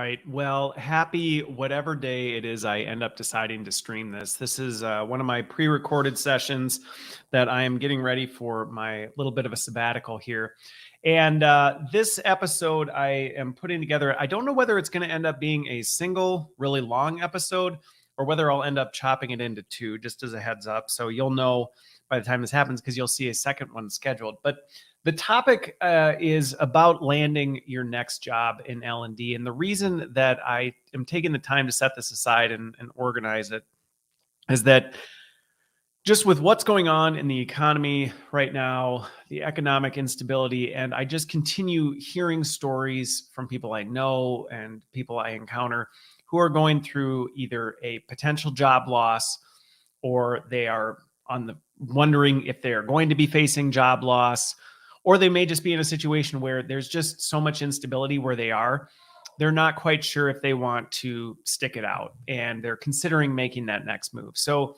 right. Well, happy whatever day it is I end up deciding to stream this. This is one of my pre-recorded sessions that I am getting ready for my little bit of a sabbatical here. And this episode I am putting together. I don't know whether it's going to end up being a single really long episode or whether I'll end up chopping it into two, just as a heads up. So you'll know by the time this happens because you'll see a second one scheduled. But the topic is about landing your next job in L&D. And the reason that I am taking the time to set this aside and organize it is that just with what's going on in the economy right now, the economic instability, and I just continue hearing stories from people I know and people I encounter who are going through either a potential job loss or they are wondering if they are going to be facing job loss, or they may just be in a situation where there's just so much instability where they are. They're not quite sure if they want to stick it out and they're considering making that next move. So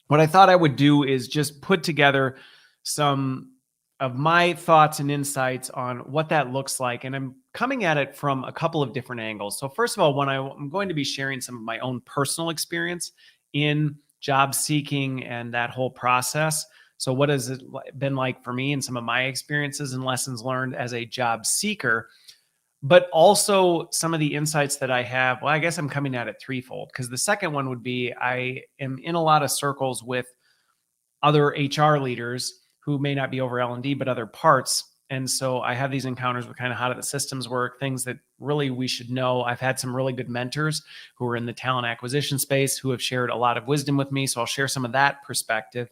what I thought I would do is just put together some of my thoughts and insights on what that looks like. And I'm coming at it from a couple of different angles. So first of all, I'm going to be sharing some of my own personal experience in job seeking and that whole process. So what has it been like for me and some of my experiences and lessons learned as a job seeker, but also some of the insights that I have. Well, I guess I'm coming at it threefold, because the second one would be I am in a lot of circles with other HR leaders who may not be over L&D, but other parts. And so I have these encounters with kind of how do the systems work, things that really we should know. I've had some really good mentors who are in the talent acquisition space who have shared a lot of wisdom with me. So I'll share some of that perspective.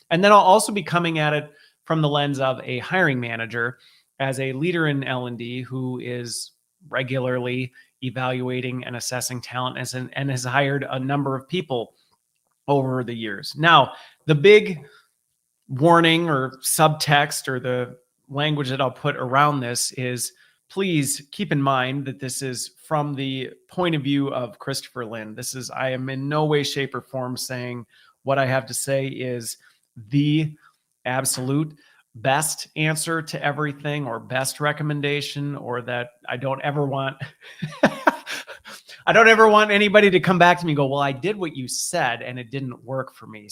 And then I'll also be coming at it from the lens of a hiring manager as a leader in L&D who is regularly evaluating and assessing talent and has hired a number of people over the years. Now, the big warning or subtext or the language that I'll put around this is, please keep in mind that this is from the point of view of Christopher Lynn. I am in no way, shape, or form saying what I have to say is the absolute best answer to everything or best recommendation, or that I don't ever want anybody to come back to me and go, well, I did what you said and it didn't work for me.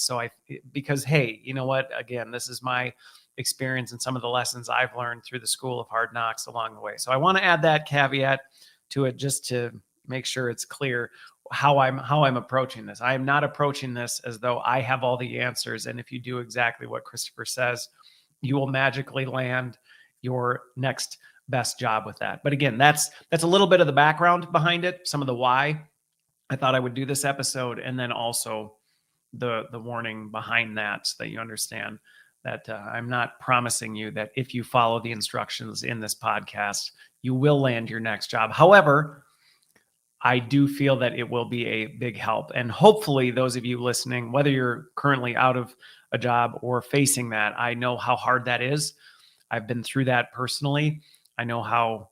Because, hey, you know what? Again, this is my experience and some of the lessons I've learned through the School of Hard Knocks along the way. So I want to add that caveat to it just to make sure it's clear how I'm approaching this. I am not approaching this as though I have all the answers. And if you do exactly what Christopher says, you will magically land your next best job with that. But again, that's a little bit of the background behind it, some of the why I thought I would do this episode, and then also the warning behind that, so that you understand that I'm not promising you that if you follow the instructions in this podcast, you will land your next job. However, I do feel that it will be a big help. And hopefully those of you listening, whether you're currently out of a job or facing that, I know how hard that is. I've been through that personally. I know how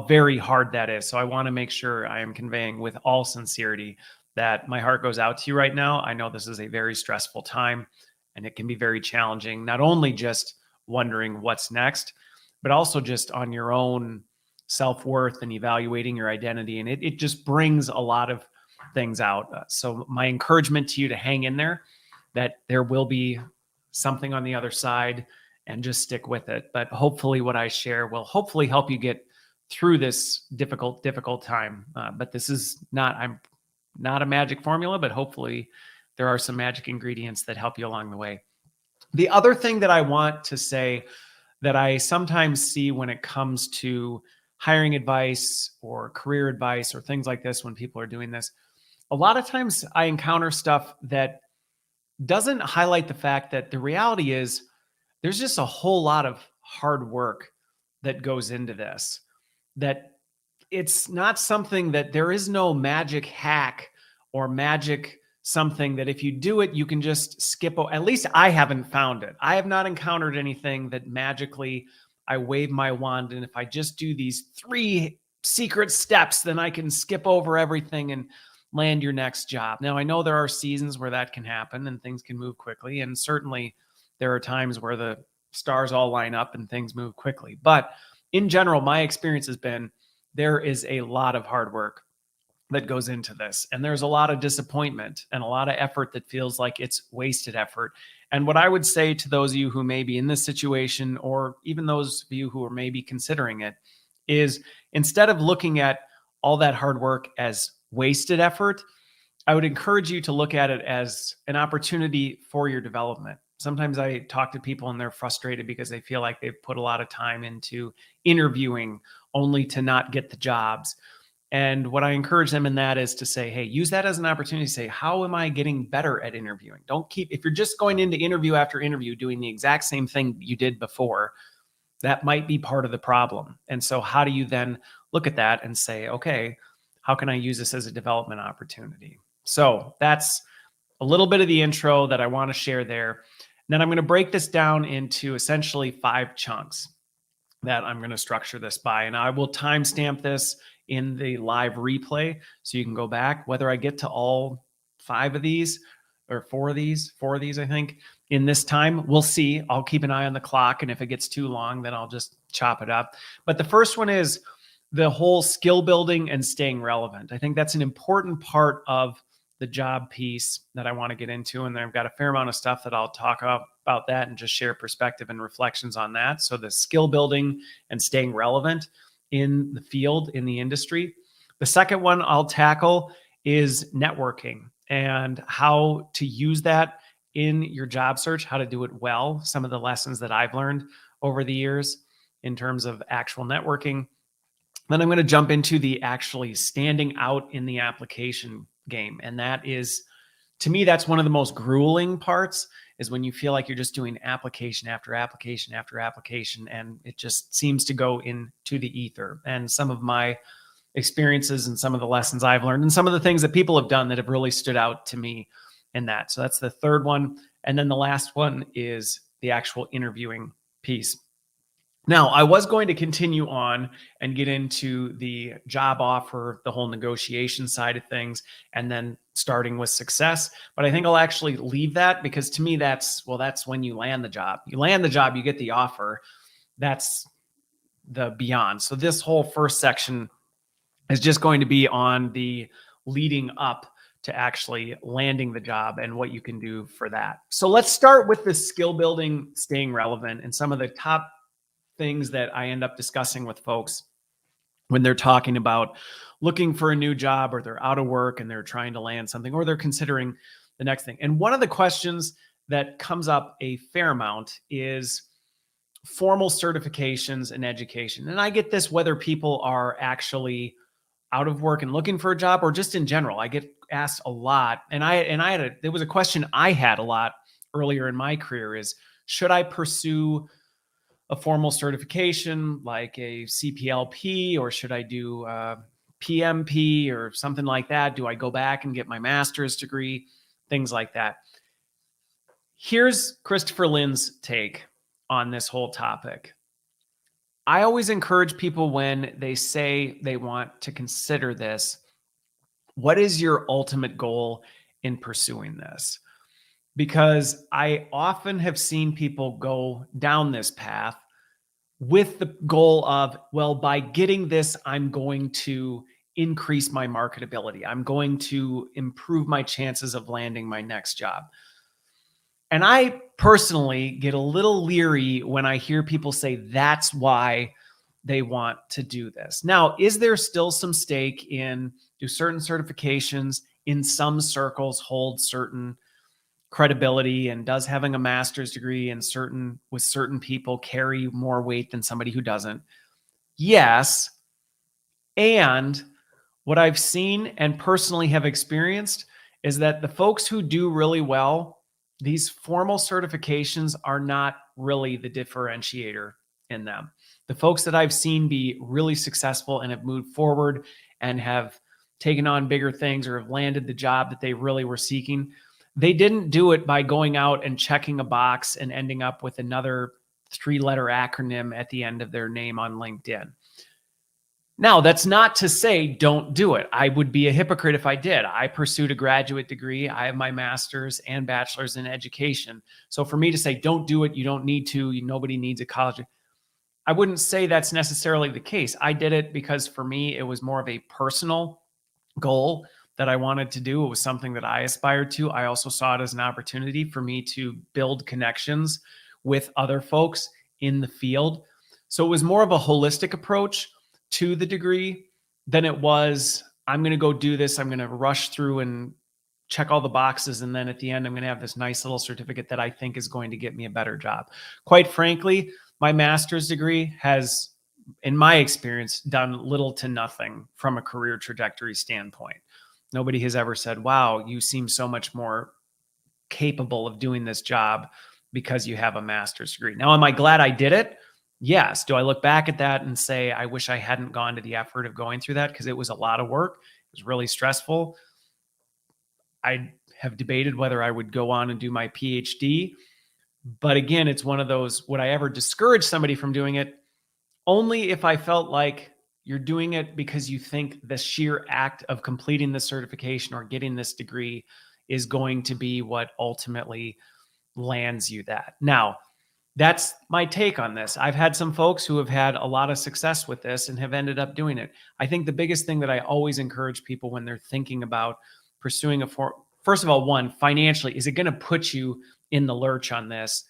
very hard that is. So I want to make sure I am conveying with all sincerity that my heart goes out to you right now. I know this is a very stressful time and it can be very challenging, not only just wondering what's next, but also just on your own self-worth and evaluating your identity. And it just brings a lot of things out. So my encouragement to you to hang in there, that there will be something on the other side, and just stick with it. But hopefully what I share will hopefully help you get through this difficult time. But this is I'm not a magic formula, but hopefully there are some magic ingredients that help you along the way. The other thing that I want to say that I sometimes see when it comes to hiring advice or career advice or things like this, when people are doing this, a lot of times I encounter stuff that doesn't highlight the fact that the reality is there's just a whole lot of hard work that goes into this, that it's not something that there is no magic hack or magic something that if you do it, you can just skip. At least I haven't found it. I have not encountered anything that magically I wave my wand, and if I just do these 3 secret steps, then I can skip over everything and land your next job. Now, I know there are seasons where that can happen and things can move quickly. And certainly there are times where the stars all line up and things move quickly. But in general, my experience has been there is a lot of hard work that goes into this. And there's a lot of disappointment and a lot of effort that feels like it's wasted effort. And what I would say to those of you who may be in this situation, or even those of you who are maybe considering it, is instead of looking at all that hard work as wasted effort, I would encourage you to look at it as an opportunity for your development. Sometimes I talk to people and they're frustrated because they feel like they've put a lot of time into interviewing only to not get the jobs. And what I encourage them in that is to say, hey, use that as an opportunity to say, how am I getting better at interviewing? Don't keep, if you're just going into interview after interview doing the exact same thing you did before, that might be part of the problem. And so how do you then look at that and say, okay, how can I use this as a development opportunity? So that's a little bit of the intro that I want to share there. And then I'm going to break this down into essentially 5 chunks that I'm going to structure this by. And I will timestamp this in the live replay so you can go back. Whether I get to all 5 of these or 4 of these, I think, in this time, we'll see. I'll keep an eye on the clock. And if it gets too long, then I'll just chop it up. But the first one is the whole skill building and staying relevant. I think that's an important part of the job piece that I want to get into. And I've got a fair amount of stuff that I'll talk about that and just share perspective and reflections on that. So the skill building and staying relevant in the field, in the industry. The second one I'll tackle is networking and how to use that in your job search, how to do it well. Some of the lessons that I've learned over the years in terms of actual networking. Then I'm going to jump into the actually standing out in the application game. And that is, to me, that's one of the most grueling parts, is when you feel like you're just doing application after application after application, and it just seems to go into the ether. And some of my experiences and some of the lessons I've learned and some of the things that people have done that have really stood out to me in that. So that's the third one. And then the last one is the actual interviewing piece. Now, I was going to continue on and get into the job offer, the whole negotiation side of things, and then starting with success. But I think I'll actually leave that, because to me, that's when you land the job. You land the job, you get the offer. That's the beyond. So this whole first section is just going to be on the leading up to actually landing the job and what you can do for that. So let's start with the skill building, staying relevant, and some of the top things that I end up discussing with folks when they're talking about looking for a new job, or they're out of work and they're trying to land something, or they're considering the next thing. And one of the questions that comes up a fair amount is formal certifications and education. And I get this whether people are actually out of work and looking for a job, or just in general. I get asked a lot. And there was a question I had a lot earlier in my career is, should I pursue a formal certification like a CPLP, or should I do PMP or something like that? Do I go back and get my master's degree? Things like that. Here's Christopher Lynn's take on this whole topic. I always encourage people, when they say they want to consider this, what is your ultimate goal in pursuing this? Because I often have seen people go down this path with the goal of, well, by getting this, I'm going to increase my marketability. I'm going to improve my chances of landing my next job. And I personally get a little leery when I hear people say that's why they want to do this. Now, is there still some stake in, do certain certifications in some circles hold certain credibility, and does having a master's degree with certain people carry more weight than somebody who doesn't? Yes. And what I've seen and personally have experienced is that the folks who do really well, these formal certifications are not really the differentiator in them. The folks that I've seen be really successful and have moved forward and have taken on bigger things, or have landed the job that they really were seeking, they didn't do it by going out and checking a box and ending up with another 3-letter acronym at the end of their name on LinkedIn. Now, that's not to say don't do it. I would be a hypocrite if I did. I pursued a graduate degree. I have my master's and bachelor's in education. So for me to say don't do it, you don't need to, nobody needs a college, I wouldn't say that's necessarily the case. I did it because for me, it was more of a personal goal that I wanted to do. It was something that I aspired to. I also saw it as an opportunity for me to build connections with other folks in the field. So it was more of a holistic approach to the degree than it was, I'm going to go do this. I'm going to rush through and check all the boxes. And then at the end, I'm going to have this nice little certificate that I think is going to get me a better job. Quite frankly, my master's degree has, in my experience, done little to nothing from a career trajectory standpoint. Nobody has ever said, wow, you seem so much more capable of doing this job because you have a master's degree. Now, am I glad I did it? Yes. Do I look back at that and say, I wish I hadn't gone to the effort of going through that because it was a lot of work? It was really stressful. I have debated whether I would go on and do my PhD. But again, it's one of those, would I ever discourage somebody from doing it? Only if I felt like you're doing it because you think the sheer act of completing the certification or getting this degree is going to be what ultimately lands you that. Now, that's my take on this. I've had some folks who have had a lot of success with this and have ended up doing it. I think the biggest thing that I always encourage people when they're thinking about pursuing first of all, one, financially, is it going to put you in the lurch on this?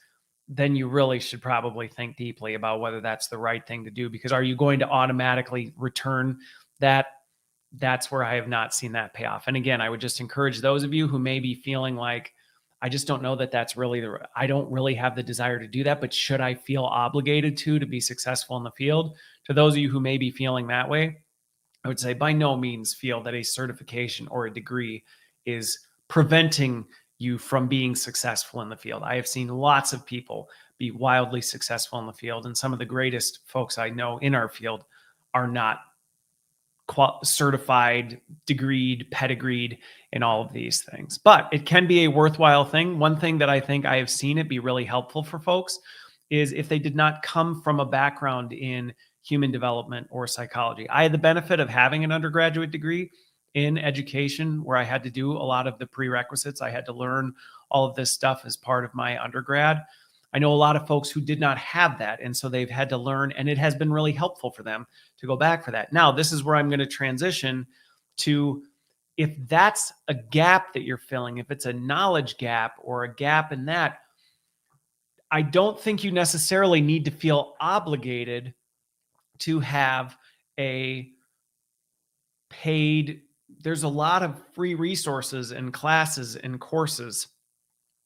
Then you really should probably think deeply about whether that's the right thing to do, because are you going to automatically return that? That's where I have not seen that pay off. And again, I would just encourage those of you who may be feeling like, I just don't know that that's really I don't really have the desire to do that, but should I feel obligated to be successful in the field? To those of you who may be feeling that way, I would say by no means feel that a certification or a degree is preventing you from being successful in the field. I have seen lots of people be wildly successful in the field, and some of the greatest folks I know in our field are not certified, degreed, pedigreed, and all of these things. But it can be a worthwhile thing. One thing that I think I have seen it be really helpful for folks is if they did not come from a background in human development or psychology. I had the benefit of having an undergraduate degree in education where I had to do a lot of the prerequisites. I had to learn all of this stuff as part of my undergrad. I know a lot of folks who did not have that, and so they've had to learn, and it has been really helpful for them to go back for that. Now, this is where I'm going to transition to, if that's a gap that you're filling, if it's a knowledge gap or a gap in that, I don't think you necessarily need to feel obligated to have a paid. There's a lot of free resources and classes and courses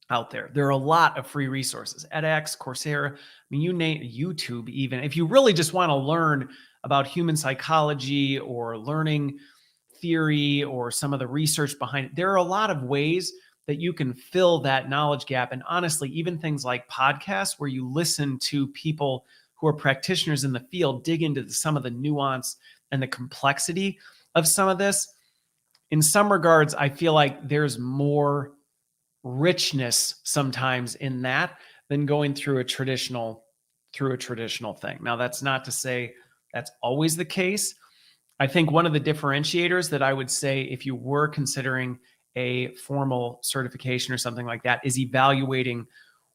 out there. There are a lot of free resources, edX, Coursera. I mean, you name YouTube, even if you really just want to learn about human psychology or learning theory or some of the research behind it. There are a lot of ways that you can fill that knowledge gap. And honestly, even things like podcasts where you listen to people who are practitioners in the field dig into some of the nuance and the complexity of some of this. In some regards, I feel like there's more richness sometimes in that than going through a traditional thing. Now, that's not to say that's always the case. I think one of the differentiators that I would say, if you were considering a formal certification or something like that, is evaluating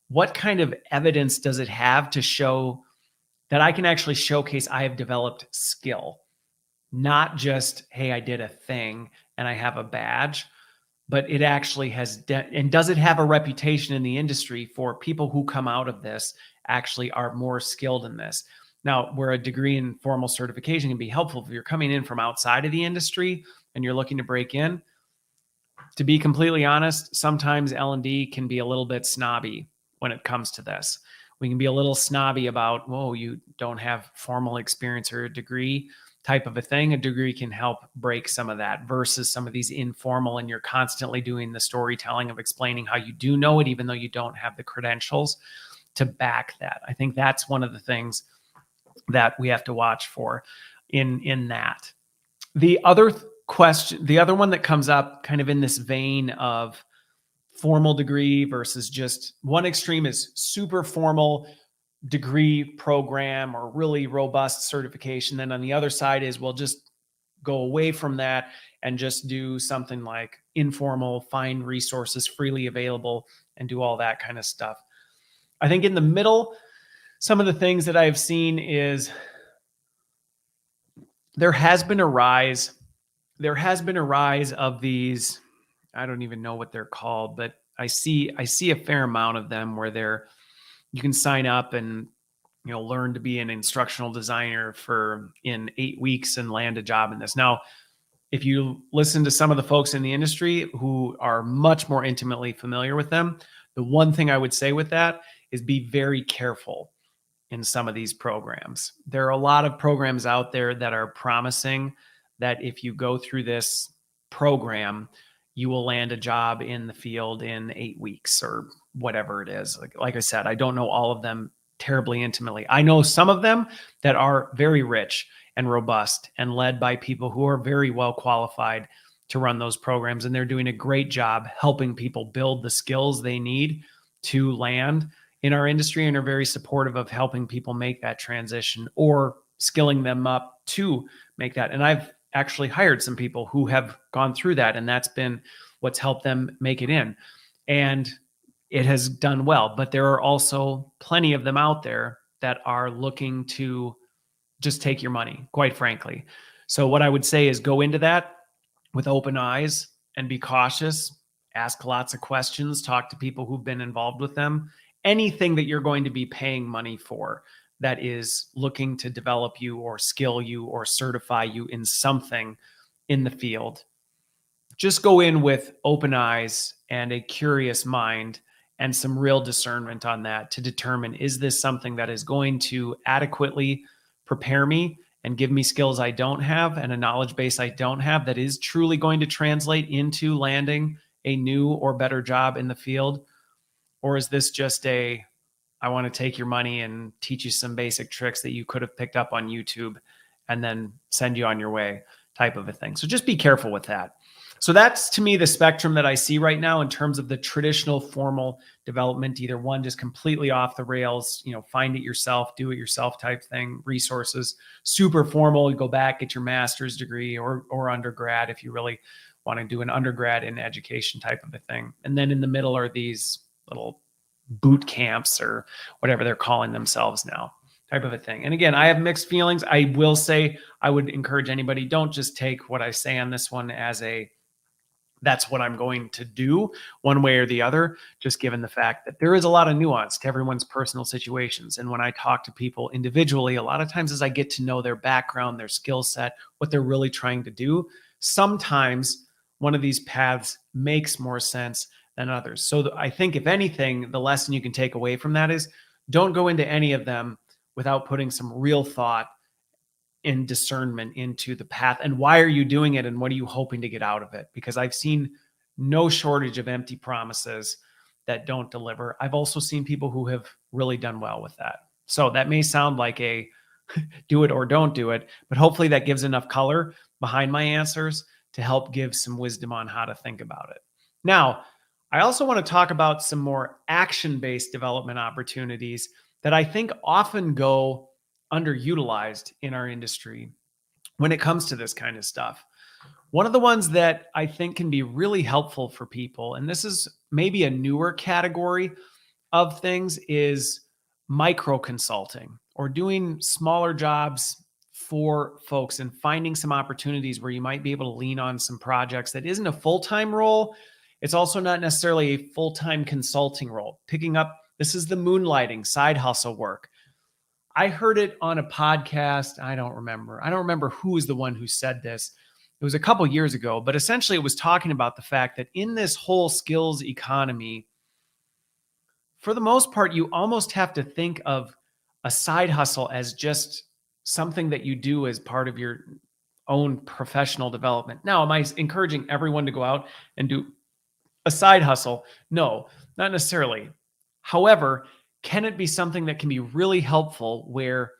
what kind of evidence does it have to show that I can actually showcase I have developed skill, not just, hey, I did a thing and I have a badge, but it actually has, and does it have a reputation in the industry for people who come out of this actually are more skilled in this? Now, where a degree in formal certification can be helpful if you're coming in from outside of the industry and you're looking to break in. To be completely honest, sometimes L&D can be a little bit snobby when it comes to this. We can be a little snobby about, whoa, you don't have formal experience or a degree type of a thing. A degree can help break some of that versus some of these informal, and you're constantly doing the storytelling of explaining how you do know it, even though you don't have the credentials to back that. I think that's one of the things that we have to watch for in that. The other question, the other one that comes up kind of in this vein of formal degree versus just one extreme is super formal degree program or really robust certification. Then on the other side is, we'll just go away from that and just do something like informal, find resources freely available and do all that kind of stuff. I think in the middle, Some of the things that I've seen is there has been a rise. There has been a rise of these, I don't even know what they're called, but I see a fair amount of them where you can sign up and learn to be an instructional designer for in 8 weeks and land a job in this. Now, if you listen to some of the folks in the industry who are much more intimately familiar with them, the one thing I would say with that is be very careful in some of these programs. There are a lot of programs out there that are promising that if you go through this program, you will land a job in the field in 8 weeks or whatever it is. Like I said, I don't know all of them terribly intimately. I know some of them that are very rich and robust and led by people who are very well qualified to run those programs. And they're doing a great job helping people build the skills they need to land in our industry and are very supportive of helping people make that transition or skilling them up to make that. And I've actually hired some people who have gone through that, and that's been what's helped them make it in. And it has done well, but there are also plenty of them out there that are looking to just take your money, quite frankly. So what I would say is go into that with open eyes and be cautious, ask lots of questions, talk to people who've been involved with them. Anything that you're going to be paying money for that is looking to develop you or skill you or certify you in something in the field, just go in with open eyes and a curious mind and some real discernment on that to determine, is this something that is going to adequately prepare me and give me skills I don't have and a knowledge base I don't have that is truly going to translate into landing a new or better job in the field? Or is this just I want to take your money and teach you some basic tricks that you could have picked up on YouTube and then send you on your way type of a thing? So just be careful with that. So that's, to me, the spectrum that I see right now in terms of the traditional formal development, either one just completely off the rails, find it yourself, do it yourself type thing, resources, super formal, you go back, get your master's degree or undergrad if you really want to do an undergrad in education type of a thing. And then in the middle are these little boot camps or whatever they're calling themselves now type of a thing. And again, I have mixed feelings. I will say, I would encourage anybody, don't just take what I say on this one as that's what I'm going to do one way or the other, just given the fact that there is a lot of nuance to everyone's personal situations. And when I talk to people individually, a lot of times as I get to know their background, their skill set, what they're really trying to do, sometimes one of these paths makes more sense than others. So I think, if anything, the lesson you can take away from that is don't go into any of them without putting some real thought and discernment into the path and why are you doing it and what are you hoping to get out of it? Because I've seen no shortage of empty promises that don't deliver. I've also seen people who have really done well with that. So that may sound like a do it or don't do it, but hopefully that gives enough color behind my answers to help give some wisdom on how to think about it. Now, I also want to talk about some more action-based development opportunities that I think often go underutilized in our industry when it comes to this kind of stuff. One of the ones that I think can be really helpful for people, and this is maybe a newer category of things, is micro consulting or doing smaller jobs for folks and finding some opportunities where you might be able to lean on some projects that isn't a full-time role. It's also not necessarily a full-time consulting role. Picking up, this is the moonlighting, side hustle work. I heard it on a podcast. I don't remember who was the one who said this. It was a couple years ago, but essentially it was talking about the fact that in this whole skills economy, for the most part, you almost have to think of a side hustle as just something that you do as part of your own professional development. Now, am I encouraging everyone to go out and do a side hustle? No, not necessarily. However, can it be something that can be really helpful where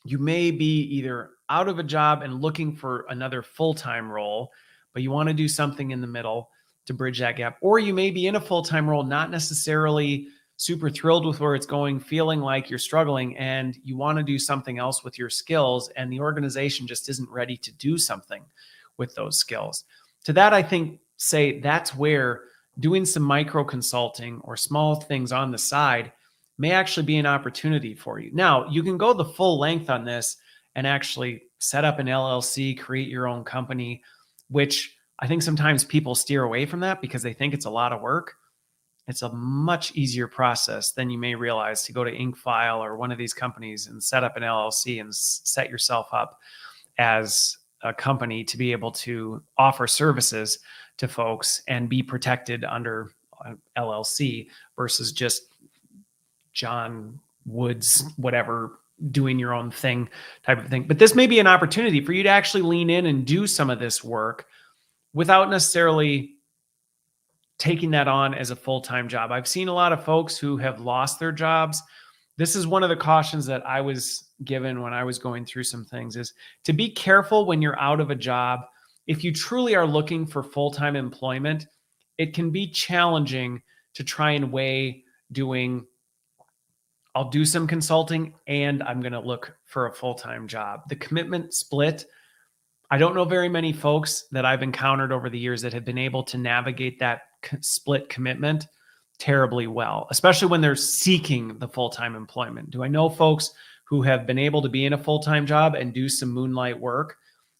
you may be either out of a job and looking for another full-time role, but you want to do something in the middle to bridge that gap, or you may be in a full-time role, not necessarily super thrilled with where it's going, feeling like you're struggling, and you want to do something else with your skills, and the organization just isn't ready to do something with those skills. To that, I think, say that's where doing some micro consulting or small things on the side may actually be an opportunity for you. Now, you can go the full length on this and actually set up an LLC, create your own company, which I think sometimes people steer away from that because they think it's a lot of work. It's a much easier process than you may realize to go to InkFile or one of these companies and set up an LLC and set yourself up as a company to be able to offer services to folks and be protected under LLC versus just John Woods, whatever, doing your own thing type of thing. But this may be an opportunity for you to actually lean in and do some of this work without necessarily taking that on as a full-time job. I've seen a lot of folks who have lost their jobs. This is one of the cautions that I was given when I was going through some things, is to be careful when you're out of a job. If you truly are looking for full-time employment, it can be challenging to try and weigh doing, I'll do some consulting and I'm going to look for a full-time job. The commitment split, I don't know very many folks that I've encountered over the years that have been able to navigate that split commitment terribly well, especially when they're seeking the full-time employment. Do I know folks who have been able to be in a full-time job and do some moonlight work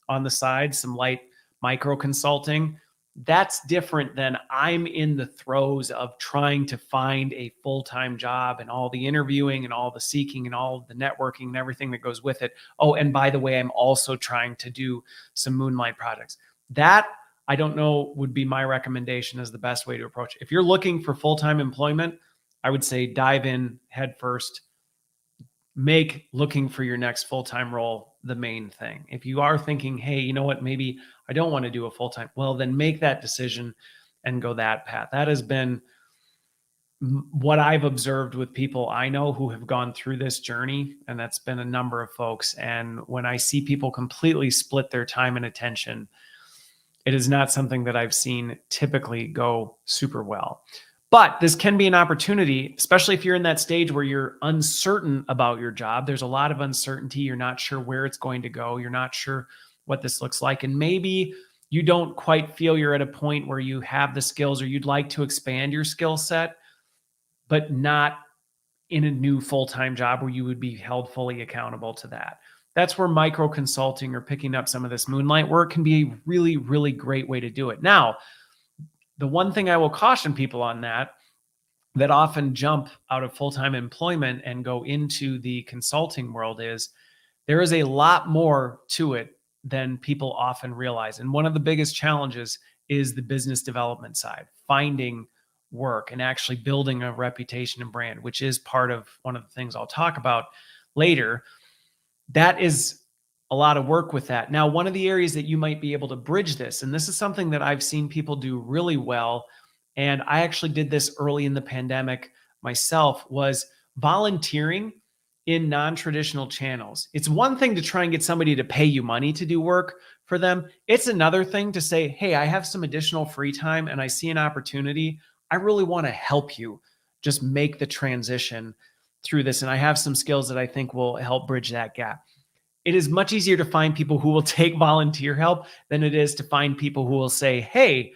on the side, some light micro consulting? That's different than I'm in the throes of trying to find a full-time job and all the interviewing and all the seeking and all the networking and everything that goes with it. Oh, and by the way, I'm also trying to do some moonlight projects. That, I don't know, would be my recommendation as the best way to approach it. If you're looking for full-time employment, I would say dive in head first. Make looking for your next full-time role the main thing. If you are thinking, hey, you know what, maybe I don't want to do a full-time, well, then make that decision and go that path. That has been what I've observed with people I know who have gone through this journey, and that's been a number of folks. And when I see people completely split their time and attention, it is not something that I've seen typically go super well. But this can be an opportunity, especially if you're in that stage where you're uncertain about your job. There's a lot of uncertainty. You're not sure where it's going to go. You're not sure what this looks like. And maybe you don't quite feel you're at a point where you have the skills, or you'd like to expand your skill set, but not in a new full-time job where you would be held fully accountable to that. That's where micro consulting or picking up some of this moonlight work can be a really, really great way to do it. Now, the one thing I will caution people on that often jump out of full-time employment and go into the consulting world is there is a lot more to it than people often realize. And one of the biggest challenges is the business development side, finding work and actually building a reputation and brand, which is part of one of the things I'll talk about later. That is a lot of work with that. Now, one of the areas that you might be able to bridge this, and this is something that I've seen people do really well, and I actually did this early in the pandemic myself, was volunteering in non-traditional channels. It's one thing to try and get somebody to pay you money to do work for them. It's another thing to say, hey, I have some additional free time and I see an opportunity. I really want to help you just make the transition through this. And I have some skills that I think will help bridge that gap. It is much easier to find people who will take volunteer help than it is to find people who will say, hey,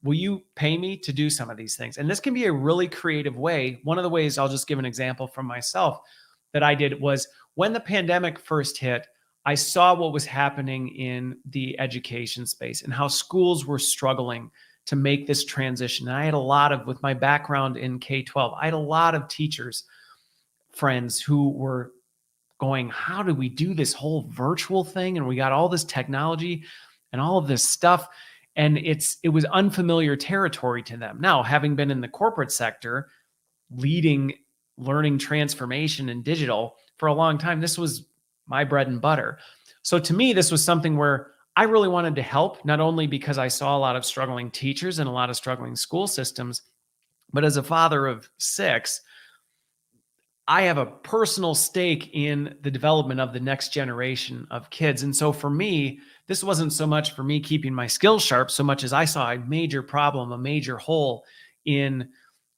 will you pay me to do some of these things? And this can be a really creative way. One of the ways, I'll just give an example from myself that I did, was when the pandemic first hit, I saw what was happening in the education space and how schools were struggling to make this transition. And I had a lot of, with my background in K-12, I had a lot of teachers, friends who were going, how do we do this whole virtual thing? And we got all this technology and all of this stuff. And it was unfamiliar territory to them. Now, having been in the corporate sector, leading learning transformation and digital for a long time, this was my bread and butter. So to me, this was something where I really wanted to help, not only because I saw a lot of struggling teachers and a lot of struggling school systems, but as a father of 6, I have a personal stake in the development of the next generation of kids. And so for me, this wasn't so much for me keeping my skills sharp so much as I saw a major problem, a major hole in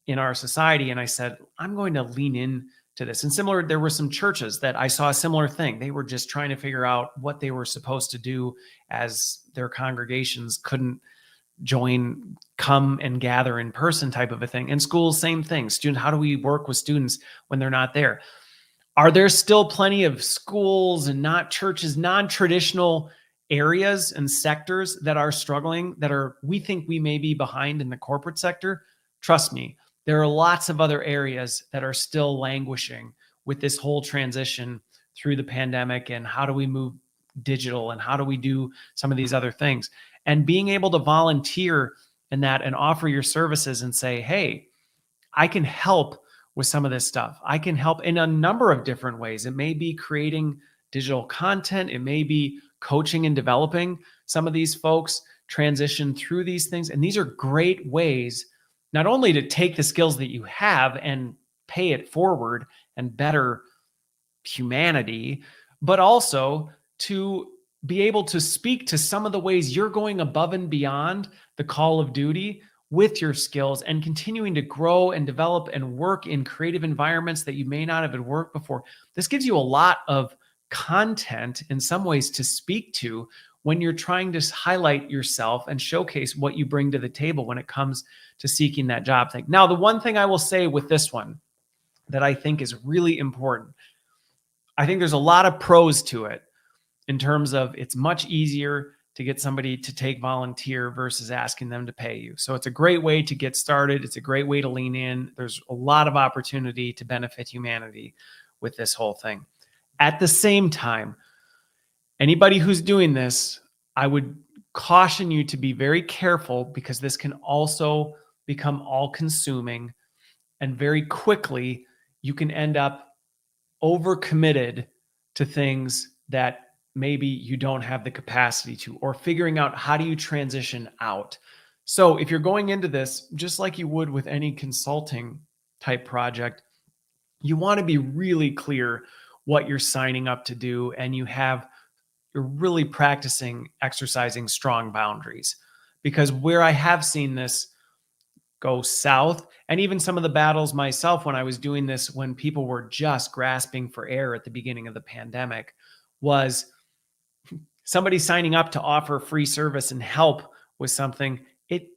our society. And I said, I'm going to lean in to this. And similar, there were some churches that I saw a similar thing. They were just trying to figure out what they were supposed to do as their congregations couldn't come and gather in person type of a thing. In schools, same thing. How do we work with students when they're not there? Are there still plenty of schools and not churches, non-traditional areas and sectors that are struggling, we think we may be behind in the corporate sector? Trust me, there are lots of other areas that are still languishing with this whole transition through the pandemic, and how do we move digital, and how do we do some of these other things? And being able to volunteer in that and offer your services and say, hey, I can help with some of this stuff. I can help in a number of different ways. It may be creating digital content. It may be coaching and developing some of these folks transition through these things. And these are great ways not only to take the skills that you have and pay it forward and better humanity, but also to be able to speak to some of the ways you're going above and beyond the call of duty with your skills and continuing to grow and develop and work in creative environments that you may not have worked before. This gives you a lot of content in some ways to speak to when you're trying to highlight yourself and showcase what you bring to the table when it comes to seeking that job thing. Now, the one thing I will say with this one that I think is really important, I think there's a lot of pros to it in terms of it's much easier to get somebody to take volunteer versus asking them to pay you. So it's a great way to get started. It's a great way to lean in. There's a lot of opportunity to benefit humanity with this whole thing. At the same time, anybody who's doing this, I would caution you to be very careful, because this can also become all-consuming, and very quickly you can end up overcommitted to things that maybe you don't have the capacity to, or figuring out how do you transition out. So if you're going into this, just like you would with any consulting type project, you want to be really clear what you're signing up to do, and you're really practicing exercising strong boundaries. Because where I have seen this go south, and even some of the battles myself when I was doing this, when people were just grasping for air at the beginning of the pandemic, was somebody signing up to offer free service and help with something.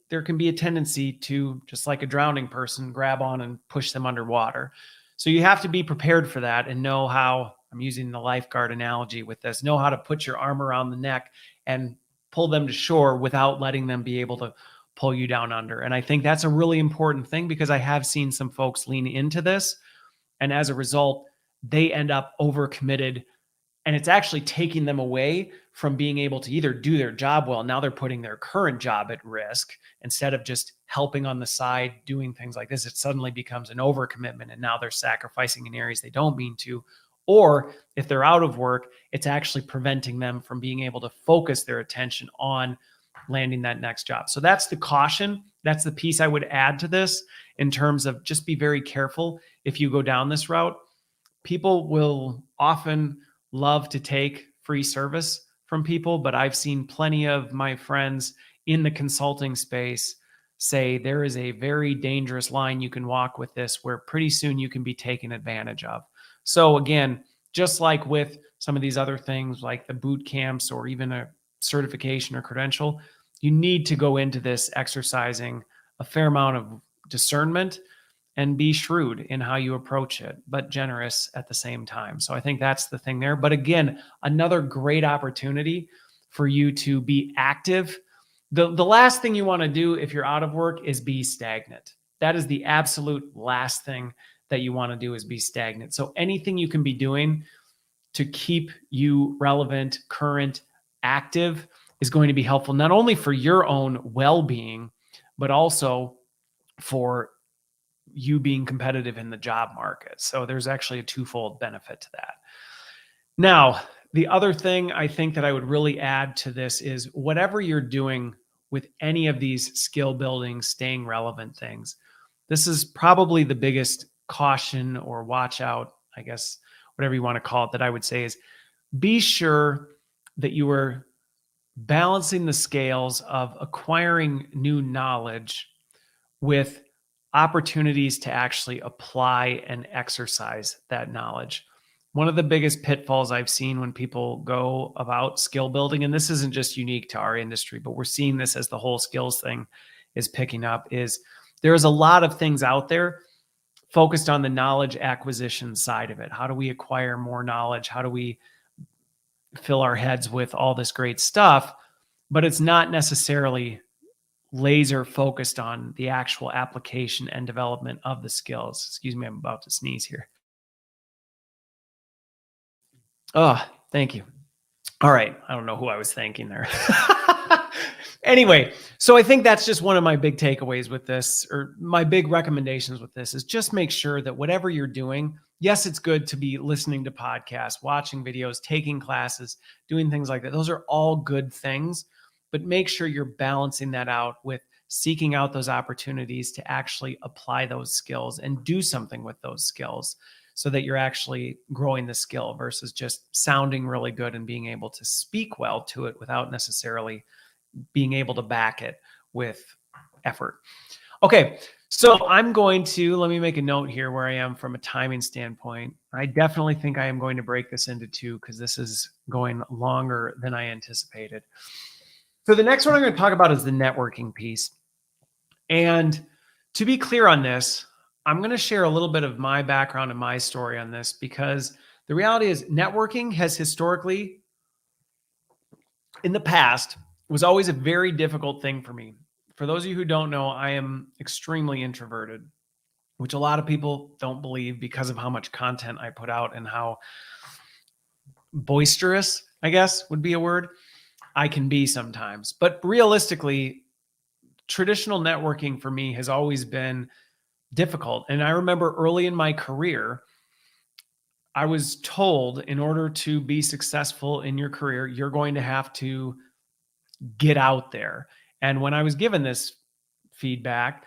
There can be a tendency to, just like a drowning person, grab on and push them underwater. So you have to be prepared for that and know how, I'm using the lifeguard analogy with this, know how to put your arm around the neck and pull them to shore without letting them be able to pull you down under. And I think that's a really important thing, because I have seen some folks lean into this, and as a result, they end up overcommitted, and it's actually taking them away from being able to either do their job well. Now they're putting their current job at risk instead of just helping on the side, doing things like this. It suddenly becomes an overcommitment, and now they're sacrificing in areas they don't mean to. Or if they're out of work, it's actually preventing them from being able to focus their attention on landing that next job. So that's the caution. That's the piece I would add to this, in terms of just be very careful if you go down this route. People will often love to take free service from people, but I've seen plenty of my friends in the consulting space say there is a very dangerous line you can walk with this, where pretty soon you can be taken advantage of. So again, just like with some of these other things like the boot camps or even a certification or credential, you need to go into this exercising a fair amount of discernment and be shrewd in how you approach it, but generous at the same time. So I think that's the thing there. But again, another great opportunity for you to be active. The last thing you want to do if you're out of work is be stagnant. That is the absolute last thing that you want to do, is be stagnant. So anything you can be doing to keep you relevant, current, active is going to be helpful, not only for your own well-being, but also for you being competitive in the job market. So there's actually a twofold benefit to that. Now, the other thing I think that I would really add to this is, whatever you're doing with any of these skill building, staying relevant things, this is probably the biggest caution or watch out, I guess, whatever you want to call it, that I would say is, be sure that you are balancing the scales of acquiring new knowledge with opportunities to actually apply and exercise that knowledge. one of the biggest pitfalls I've seen when people go about skill building, and this isn't just unique to our industry, but we're seeing this as the whole skills thing is picking up, is there's a lot of things out there focused on the knowledge acquisition side of it. How do we acquire more knowledge? How do we fill our heads with all this great stuff? But it's not necessarily laser focused on the actual application and development of the skills. Excuse me, I'm about to sneeze here. Oh, thank you. All right. I don't know who I was thanking there. Anyway, so I think that's just one of my big takeaways with this, or my big recommendations with this, is just make sure that whatever you're doing, yes, it's good to be listening to podcasts, watching videos, taking classes, doing things like that. Those are all good things, but make sure you're balancing that out with seeking out those opportunities to actually apply those skills and do something with those skills, so that you're actually growing the skill versus just sounding really good and being able to speak well to it without necessarily being able to back it with effort. Okay, so let me make a note here where I am from a timing standpoint. I definitely think I am going to break this into two because this is going longer than I anticipated. So the next one I'm going to talk about is the networking piece. And to be clear on this, I'm going to share a little bit of my background and my story on this, because the reality is networking has historically, in the past, was always a very difficult thing for me. For those of you who don't know, I am extremely introverted, which a lot of people don't believe because of how much content I put out and how boisterous, I guess would be a word, I can be sometimes. But realistically, traditional networking for me has always been difficult. And I remember early in my career, I was told, in order to be successful in your career, you're going to have to get out there. And when I was given this feedback,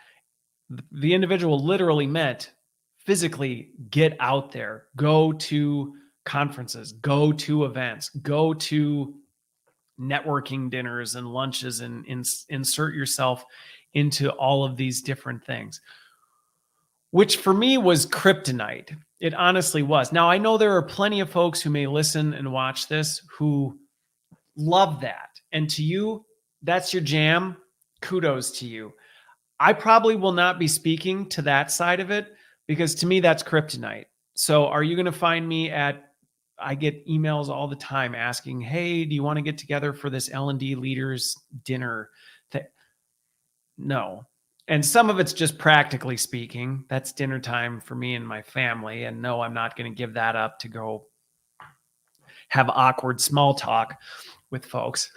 the individual literally meant physically get out there, go to conferences, go to events, go to networking dinners and lunches, and insert yourself into all of these different things, which for me was kryptonite. It honestly was. Now, I know there are plenty of folks who may listen and watch this who love that. And to you, that's your jam. Kudos to you. I probably will not be speaking to that side of it, because to me, that's kryptonite. So are you going to find me I get emails all the time asking, hey, do you want to get together for this L&D leaders dinner? No. And some of it's just practically speaking, that's dinner time for me and my family. And no, I'm not going to give that up to go have awkward small talk with folks.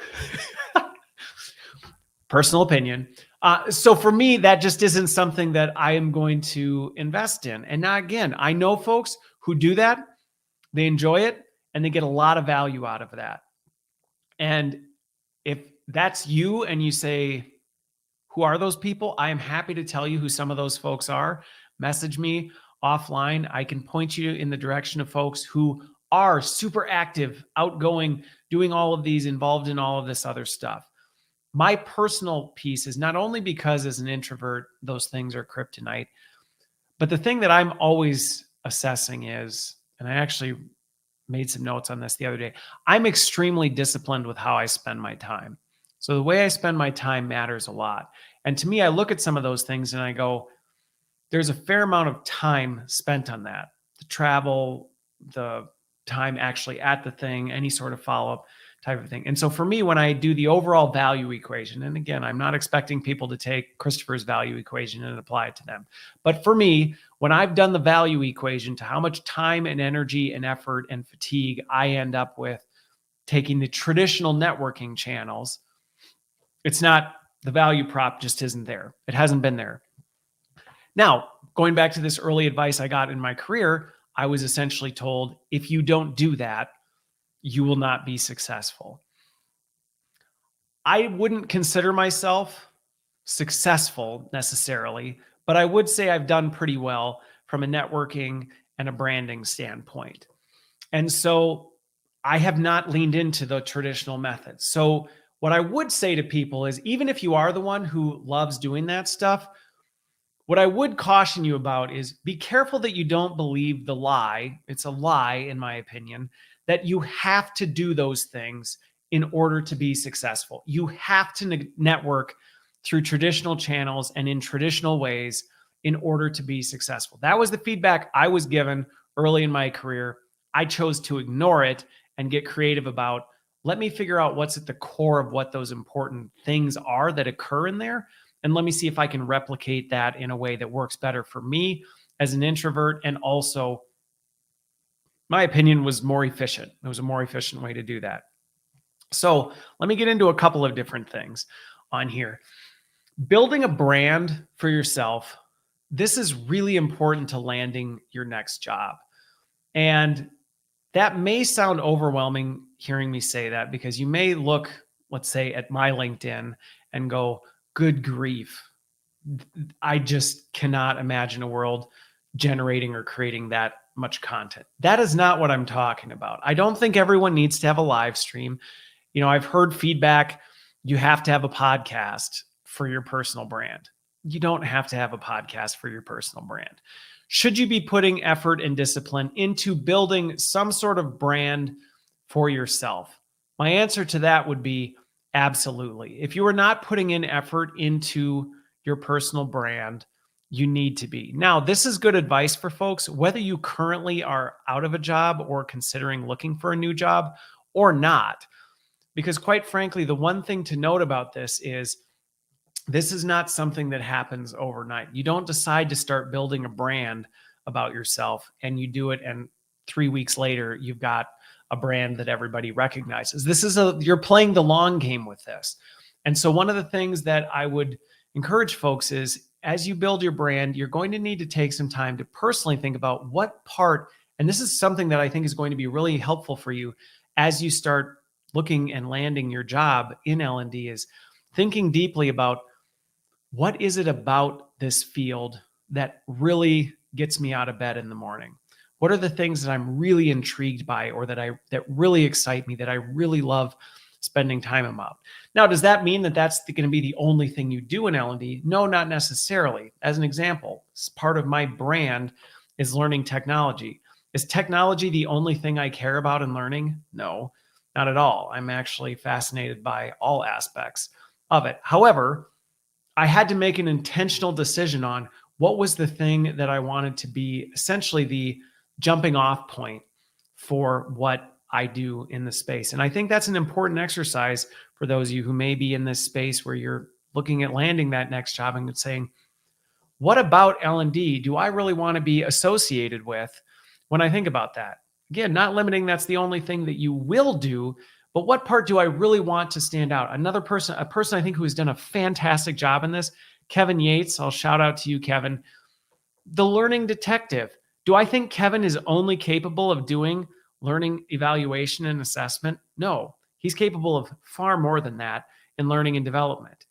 Personal opinion. So for me, that just isn't something that I am going to invest in. And now, again, I know folks who do that. They enjoy it and they get a lot of value out of that. And if that's you and you say, who are those people? I am happy to tell you who some of those folks are. Message me offline. I can point you in the direction of folks who are super active, outgoing, doing all of these, involved in all of this other stuff. My personal piece is not only because as an introvert, those things are kryptonite, but the thing that I'm always assessing is, and I actually made some notes on this the other day, I'm extremely disciplined with how I spend my time. So the way I spend my time matters a lot. And to me, I look at some of those things and I go, there's a fair amount of time spent on that. The travel, the time actually at the thing, any sort of follow-up type of thing. And so for me, when I do the overall value equation, and again, I'm not expecting people to take Christopher's value equation and apply it to them. But for me, when I've done the value equation to how much time and energy and effort and fatigue I end up with taking the traditional networking channels, it's not, the value prop just isn't there. It hasn't been there. Now, going back to this early advice I got in my career, I was essentially told, if you don't do that, you will not be successful. I wouldn't consider myself successful necessarily, but I would say I've done pretty well from a networking and a branding standpoint. And so I have not leaned into the traditional methods. So what I would say to people is, even if you are the one who loves doing that stuff, What I would caution you about is be careful that you don't believe the lie. It's a lie, in my opinion, that you have to do those things in order to be successful. You have to network through traditional channels and in traditional ways in order to be successful. That was the feedback I was given early in my career. I chose to ignore it and get creative about, let me figure out what's at the core of what those important things are that occur in there. And let me see if I can replicate that in a way that works better for me as an introvert. And also, my opinion was more efficient. It was a more efficient way to do that. So let me get into a couple of different things on here. Building a brand for yourself. This is really important to landing your next job. And that may sound overwhelming hearing me say that, because you may look, let's say, at my LinkedIn and go, good grief, I just cannot imagine a world generating or creating that much content. That is not what I'm talking about. I don't think everyone needs to have a live stream. I've heard feedback, you have to have a podcast for your personal brand. You don't have to have a podcast for your personal brand. Should you be putting effort and discipline into building some sort of brand for yourself? My answer to that would be absolutely. If you are not putting in effort into your personal brand, you need to be. Now, this is good advice for folks, whether you currently are out of a job or considering looking for a new job or not. Because quite frankly, the one thing to note about this is not something that happens overnight. You don't decide to start building a brand about yourself and you do it, and 3 weeks later, you've got a brand that everybody recognizes. You're playing the long game with this. And so one of the things that I would encourage folks is, as you build your brand, you're going to need to take some time to personally think about what part, and this is something that I think is going to be really helpful for you as you start looking and landing your job in L&D, is thinking deeply about, what is it about this field that really gets me out of bed in the morning? What are the things that I'm really intrigued by, or that really excite me, that I really love spending time about? Now, does that mean that that's going to be the only thing you do in L&D? No, not necessarily. As an example, part of my brand is learning technology. Is technology the only thing I care about in learning? No, not at all. I'm actually fascinated by all aspects of it. However, I had to make an intentional decision on what was the thing that I wanted to be essentially the jumping off point for what I do in the space. And I think that's an important exercise for those of you who may be in this space where you're looking at landing that next job and saying, what about L&D do I really want to be associated with when I think about that? Again, not limiting that's the only thing that you will do, but what part do I really want to stand out? A person I think who has done a fantastic job in this, Kevin Yates. I'll shout out to you, Kevin. The learning detective. Do I think Kevin is only capable of doing learning evaluation and assessment? No, he's capable of far more than that in learning and development.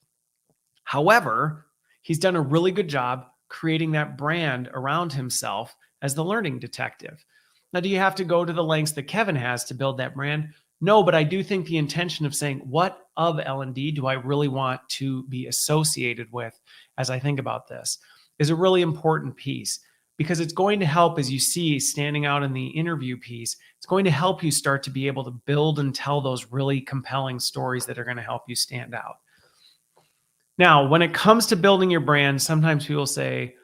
However, he's done a really good job creating that brand around himself as the learning detective. Now, do you have to go to the lengths that Kevin has to build that brand? No, but I do think the intention of saying, what of L&D do I really want to be associated with as I think about this, is a really important piece, because it's going to help, as you see standing out in the interview piece, it's going to help you start to be able to build and tell those really compelling stories that are going to help you stand out. Now, when it comes to building your brand, sometimes people say,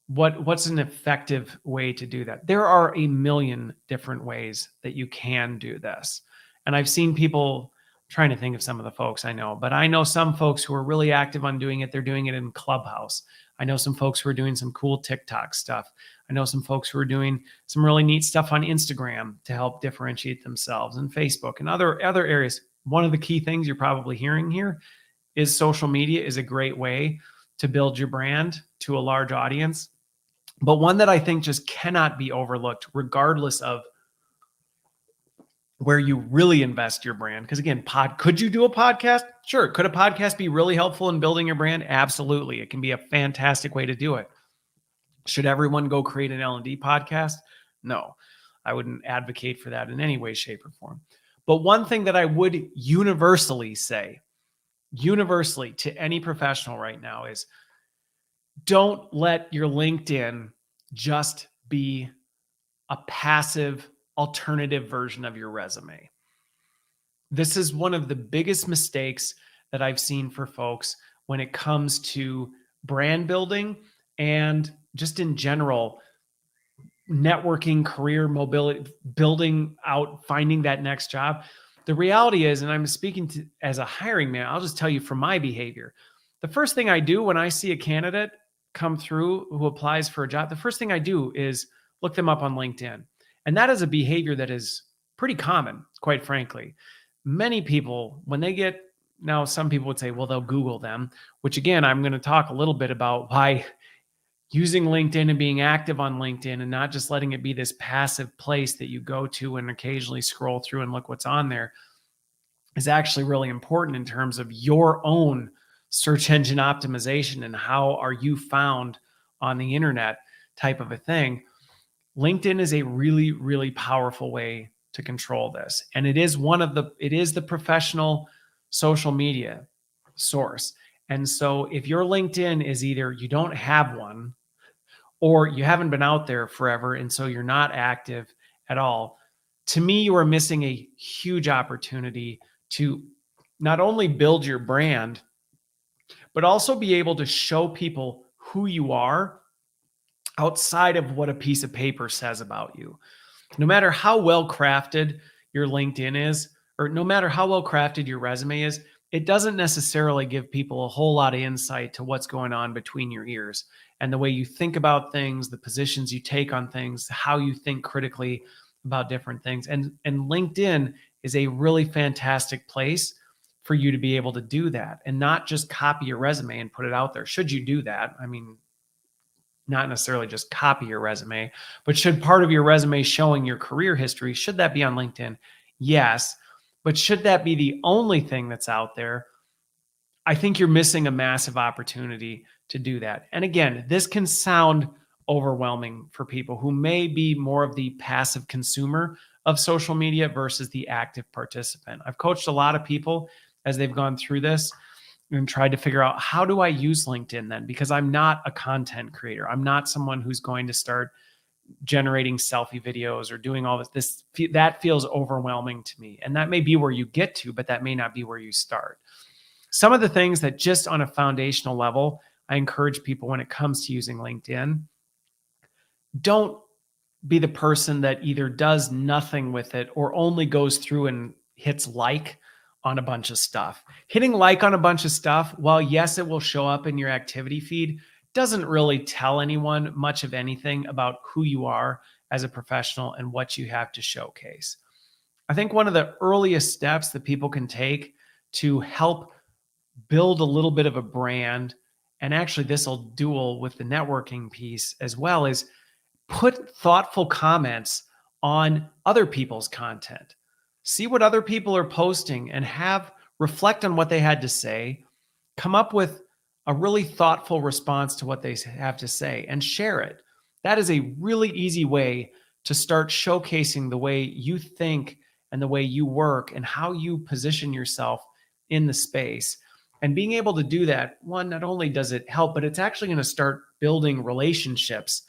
what's an effective way to do that? There are a million different ways that you can do this. And I've seen people, trying to think of some of the folks I know, but I know some folks who are really active on doing it. They're doing it in Clubhouse. I know some folks who are doing some cool TikTok stuff. I know some folks who are doing some really neat stuff on Instagram to help differentiate themselves, and Facebook and other areas. One of the key things you're probably hearing here is social media is a great way to build your brand to a large audience, but one that I think just cannot be overlooked, regardless of where you really invest your brand. Because again, could you do a podcast? Sure. Could a podcast be really helpful in building your brand? Absolutely. It can be a fantastic way to do it. Should everyone go create an L&D podcast? No, I wouldn't advocate for that in any way, shape, or form. But one thing that I would universally say, universally to any professional right now, is Don't let your LinkedIn just be a passive alternative version of your resume. This is one of the biggest mistakes that I've seen for folks when it comes to brand building and just in general, networking, career mobility, building out, finding that next job. The reality is, and I'm speaking to as a hiring man, I'll just tell you from my behavior. The first thing I do when I see a candidate come through who applies for a job, the first thing I do is look them up on LinkedIn. And that is a behavior that is pretty common, quite frankly. Many people, when they get, now some people would say, well, they'll Google them, which again, I'm going to talk a little bit about why using LinkedIn and being active on LinkedIn and not just letting it be this passive place that you go to and occasionally scroll through and look what's on there is actually really important in terms of your own search engine optimization and how are you found on the internet type of a thing. LinkedIn is a really, really powerful way to control this. And it is the professional social media source. And so if your LinkedIn is either you don't have one or you haven't been out there forever, and so you're not active at all, to me, you are missing a huge opportunity to not only build your brand, but also be able to show people who you are outside of what a piece of paper says about you. No matter how well crafted your LinkedIn is, or no matter how well crafted your resume is, it doesn't necessarily give people a whole lot of insight to what's going on between your ears and the way you think about things, the positions you take on things, how you think critically about different things. And LinkedIn is a really fantastic place for you to be able to do that and not just copy your resume and put it out there. Should you do that? I mean, not necessarily just copy your resume, but should part of your resume showing your career history, should that be on LinkedIn? Yes. But should that be the only thing that's out there? I think you're missing a massive opportunity to do that. And again, this can sound overwhelming for people who may be more of the passive consumer of social media versus the active participant. I've coached a lot of people as they've gone through this and tried to figure out, how do I use LinkedIn then? Because I'm not a content creator. I'm not someone who's going to start generating selfie videos or doing all this. That feels overwhelming to me. And that may be where you get to, but that may not be where you start. Some of the things that just on a foundational level, I encourage people when it comes to using LinkedIn, don't be the person that either does nothing with it or only goes through and hits like on a bunch of stuff. Hitting like on a bunch of stuff, while yes, it will show up in your activity feed, doesn't really tell anyone much of anything about who you are as a professional and what you have to showcase. I think one of the earliest steps that people can take to help build a little bit of a brand, and actually this will dual with the networking piece as well, is put thoughtful comments on other people's content. See what other people are posting and reflect on what they had to say, come up with a really thoughtful response to what they have to say and share it. That is a really easy way to start showcasing the way you think and the way you work and how you position yourself in the space. And being able to do that, one, not only does it help, but it's actually going to start building relationships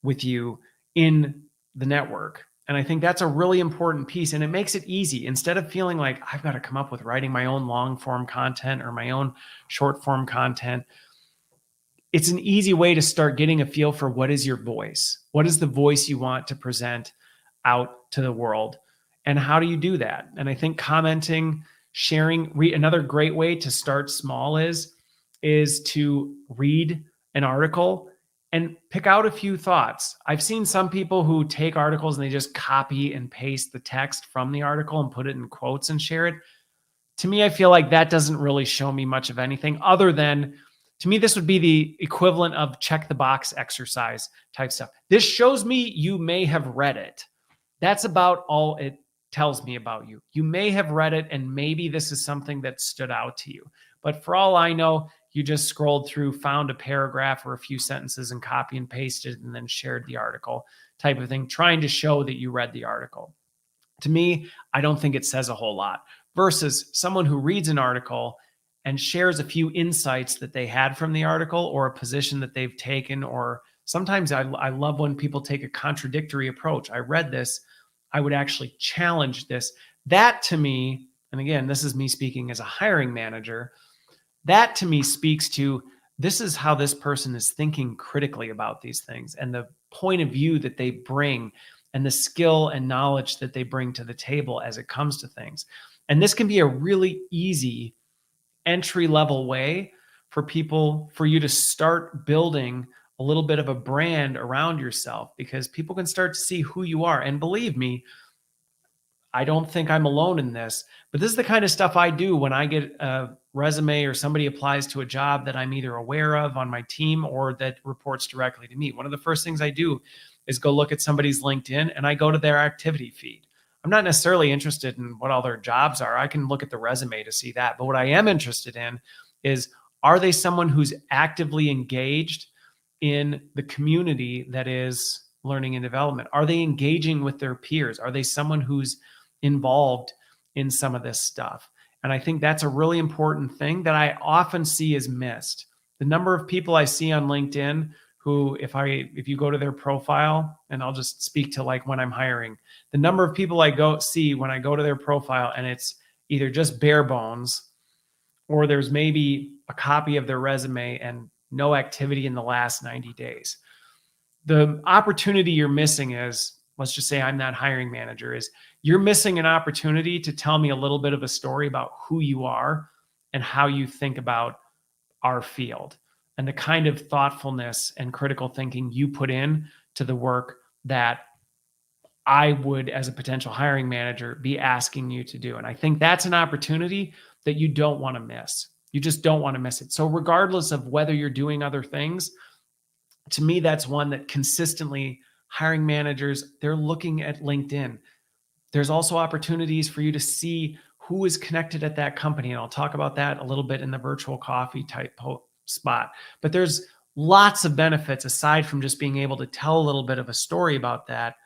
with you in the network. And I think that's a really important piece. And it makes it easy. Instead of feeling like I've got to come up with writing my own long form content or my own short form content, it's an easy way to start getting a feel for what is your voice? What is the voice you want to present out to the world? And how do you do that? And I think commenting, sharing, another great way to start small is to read an article and pick out a few thoughts. I've seen some people who take articles and they just copy and paste the text from the article and put it in quotes and share it. To me, I feel like that doesn't really show me much of anything other than, to me, this would be the equivalent of check the box exercise type stuff. This shows me you may have read it. That's about all it tells me about you. You may have read it and maybe this is something that stood out to you. But for all I know, you just scrolled through, found a paragraph or a few sentences and copy and pasted and then shared the article type of thing, trying to show that you read the article. To me, I don't think it says a whole lot versus someone who reads an article and shares a few insights that they had from the article or a position that they've taken. Or sometimes I love when people take a contradictory approach. I read this, I would actually challenge this. That to me, and again, this is me speaking as a hiring manager, that to me speaks to this is how this person is thinking critically about these things and the point of view that they bring and the skill and knowledge that they bring to the table as it comes to things. And this can be a really easy entry level way for you to start building a little bit of a brand around yourself, because people can start to see who you are. And believe me, I don't think I'm alone in this, but this is the kind of stuff I do when I get a resume or somebody applies to a job that I'm either aware of on my team or that reports directly to me. One of the first things I do is go look at somebody's LinkedIn and I go to their activity feed. I'm not necessarily interested in what all their jobs are. I can look at the resume to see that. But what I am interested in is, are they someone who's actively engaged in the community that is learning and development? Are they engaging with their peers? Are they someone who's involved in some of this stuff? And I think that's a really important thing that I often see is missed. The number of people I see on LinkedIn who, if you go to their profile, and I'll just speak to like when I'm hiring, the number of people I see when I go to their profile and it's either just bare bones or there's maybe a copy of their resume and no activity in the last 90 days. The opportunity you're missing is, let's just say I'm that hiring manager, is you're missing an opportunity to tell me a little bit of a story about who you are and how you think about our field and the kind of thoughtfulness and critical thinking you put in to the work that I would, as a potential hiring manager, be asking you to do. And I think that's an opportunity that you don't want to miss. You just don't want to miss it. So regardless of whether you're doing other things, to me, that's one that consistently hiring managers, they're looking at LinkedIn. There's also opportunities for you to see who is connected at that company. And I'll talk about that a little bit in the virtual coffee type spot. But there's lots of benefits aside from just being able to tell a little bit of a story about that.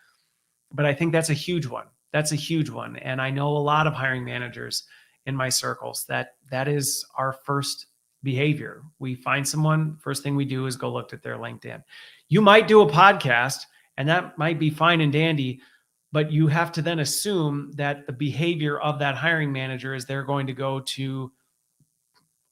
But I think that's a huge one. That's a huge one. And I know a lot of hiring managers in my circles that is our first behavior. We find someone, first thing we do is go look at their LinkedIn. You might do a podcast and that might be fine and dandy, but you have to then assume that the behavior of that hiring manager is they're going to go to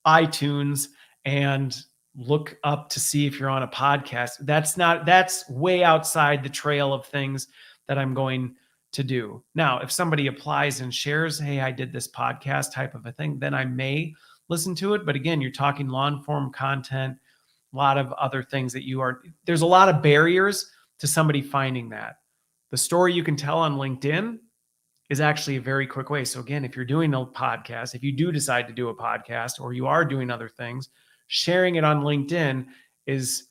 iTunes and look up to see if you're on a podcast. That's way outside the trail of things that I'm going to do. Now, if somebody applies and shares, hey, I did this podcast type of a thing, then I may listen to it. But again, you're talking long form content, a lot of other things there's a lot of barriers to somebody finding that. The story you can tell on LinkedIn is actually a very quick way. So again, if you're doing a podcast, if you do decide to do a podcast or you are doing other things, sharing it on LinkedIn is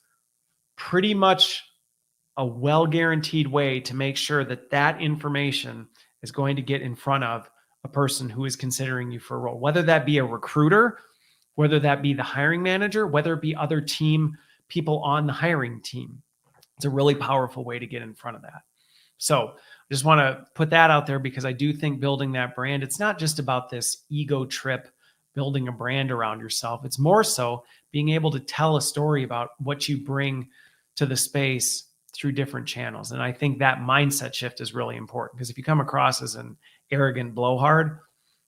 pretty much a well-guaranteed way to make sure that that information is going to get in front of a person who is considering you for a role, whether that be a recruiter, whether that be the hiring manager, whether it be other team people on the hiring team. It's a really powerful way to get in front of that. So I just want to put that out there because I do think building that brand, it's not just about this ego trip, building a brand around yourself. It's more so being able to tell a story about what you bring to the space through different channels. And I think that mindset shift is really important, because if you come across as an arrogant blowhard,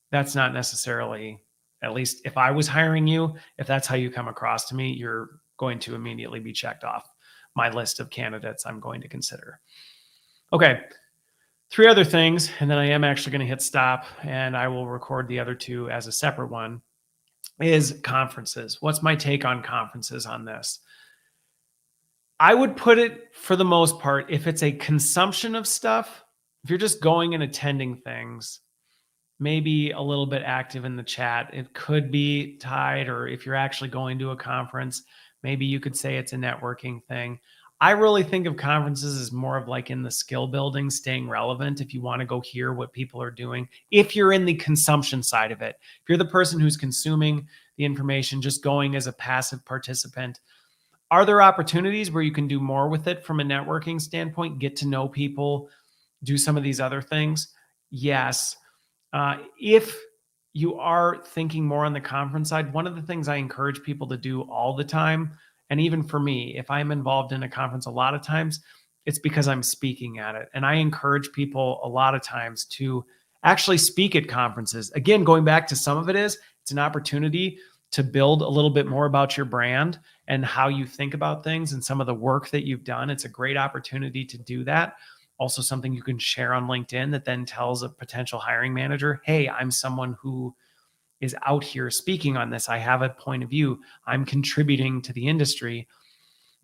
that's not necessarily, at least if I was hiring you, if that's how you come across to me, you're going to immediately be checked off my list of candidates I'm going to consider. Okay, 3 other things, and then I am actually going to hit stop and I will record the other 2 as a separate one, is conferences. What's my take on conferences on this? I would put it, for the most part, if it's a consumption of stuff, if you're just going and attending things, maybe a little bit active in the chat. It could be tied, or if you're actually going to a conference, maybe you could say it's a networking thing. I really think of conferences as more of like in the skill building, staying relevant. If you want to go hear what people are doing, if you're in the consumption side of it, if you're the person who's consuming the information, just going as a passive participant, are there opportunities where you can do more with it from a networking standpoint, get to know people, do some of these other things? Yes. If you are thinking more on the conference side, one of the things I encourage people to do all the time, and even for me, if I'm involved in a conference a lot of times, it's because I'm speaking at it. And I encourage people a lot of times to actually speak at conferences. Again, going back to some of it is, it's an opportunity to build a little bit more about your brand and how you think about things and some of the work that you've done. It's a great opportunity to do that. Also, something you can share on LinkedIn that then tells a potential hiring manager, hey, I'm someone who is out here speaking on this. I have a point of view. I'm contributing to the industry.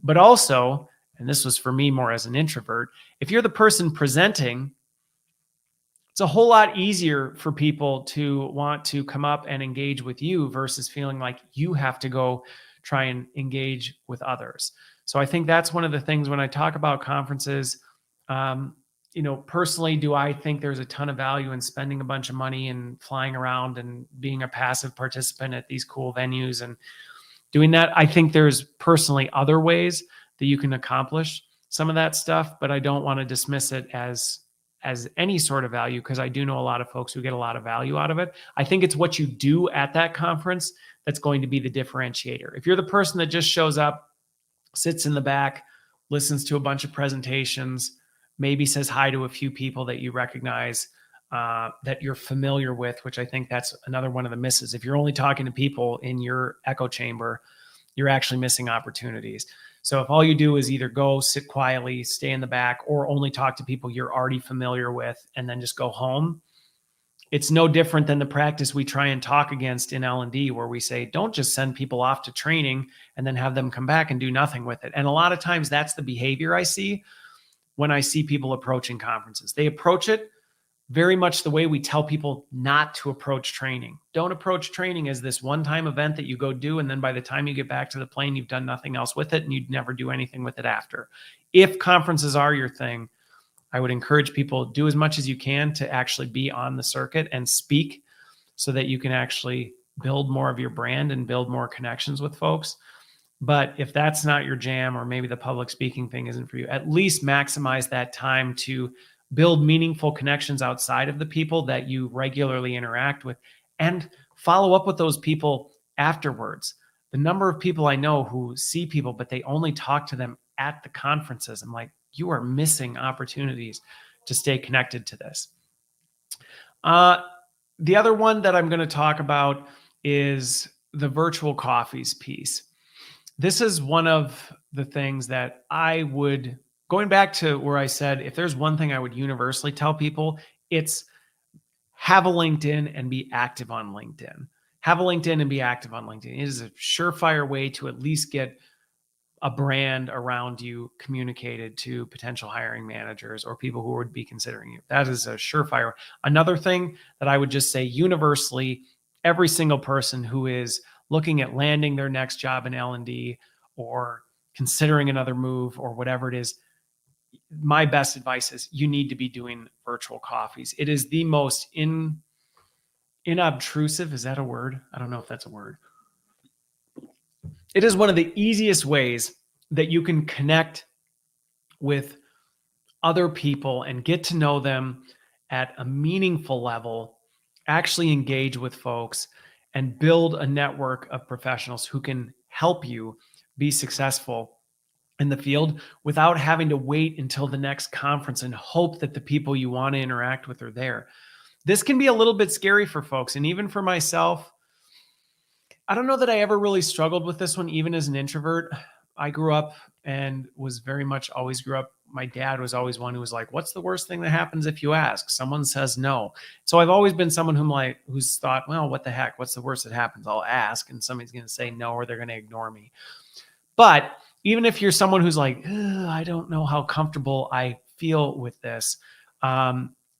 But also, and this was for me more as an introvert, if you're the person presenting, it's a whole lot easier for people to want to come up and engage with you versus feeling like you have to go try and engage with others. So I think that's one of the things when I talk about conferences. Personally, do I think there's a ton of value in spending a bunch of money and flying around and being a passive participant at these cool venues and doing that? I think there's personally other ways that you can accomplish some of that stuff, but I don't want to dismiss it as any sort of value, because I do know a lot of folks who get a lot of value out of it. I think it's what you do at that conference that's going to be the differentiator. If you're the person that just shows up, sits in the back, listens to a bunch of presentations, maybe says hi to a few people that you recognize, that you're familiar with, which I think that's another one of the misses. If you're only talking to people in your echo chamber, you're actually missing opportunities. So if all you do is either go sit quietly, stay in the back, or only talk to people you're already familiar with and then just go home, it's no different than the practice we try and talk against in L&D, where we say, don't just send people off to training and then have them come back and do nothing with it. And a lot of times that's the behavior I see when I see people approaching conferences. They approach it very much the way we tell people not to approach training. Don't approach training as this one-time event that you go do, and then by the time you get back to the plane, you've done nothing else with it, and you'd never do anything with it after. If conferences are your thing, I would encourage people, do as much as you can to actually be on the circuit and speak so that you can actually build more of your brand and build more connections with folks. But if that's not your jam, or maybe the public speaking thing isn't for you, at least maximize that time to build meaningful connections outside of the people that you regularly interact with, and follow up with those people afterwards. The number of people I know who see people, but they only talk to them at the conferences, I'm like, you are missing opportunities to stay connected to this. The other one that I'm going to talk about is the virtual coffees piece. This is one of the things that I would, going back to where I said, if there's one thing I would universally tell people, it's have a LinkedIn and be active on LinkedIn. Have a LinkedIn and be active on LinkedIn. It is a surefire way to at least get a brand around you communicated to potential hiring managers or people who would be considering you. That is a surefire. Another thing that I would just say universally, every single person who is looking at landing their next job in L&D or considering another move or whatever it is, my best advice is you need to be doing virtual coffees. It is the most inobtrusive. Is that a word? I don't know if that's a word. It is one of the easiest ways that you can connect with other people and get to know them at a meaningful level, actually engage with folks, and build a network of professionals who can help you be successful in the field without having to wait until the next conference and hope that the people you want to interact with are there. This can be a little bit scary for folks. And even for myself, I don't know that I ever really struggled with this one, even as an introvert. I grew up and was very much always grew up. My dad was always one who was like, what's the worst thing that happens if you ask? Someone says no. So I've always been someone who's thought, well, what the heck? What's the worst that happens? I'll ask and somebody's going to say no, or they're going to ignore me. But even if you're someone who's like, I don't know how comfortable I feel with this,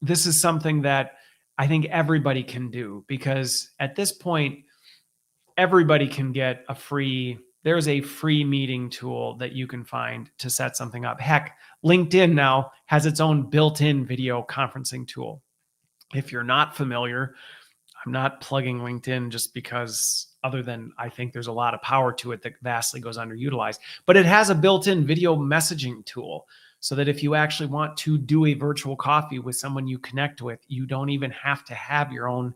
this is something that I think everybody can do, because at this point, everybody can get there's a free meeting tool that you can find to set something up. Heck, LinkedIn now has its own built-in video conferencing tool. If you're not familiar, I'm not plugging LinkedIn just because, other than I think there's a lot of power to it that vastly goes underutilized, but it has a built-in video messaging tool so that if you actually want to do a virtual coffee with someone you connect with, you don't even have to have your own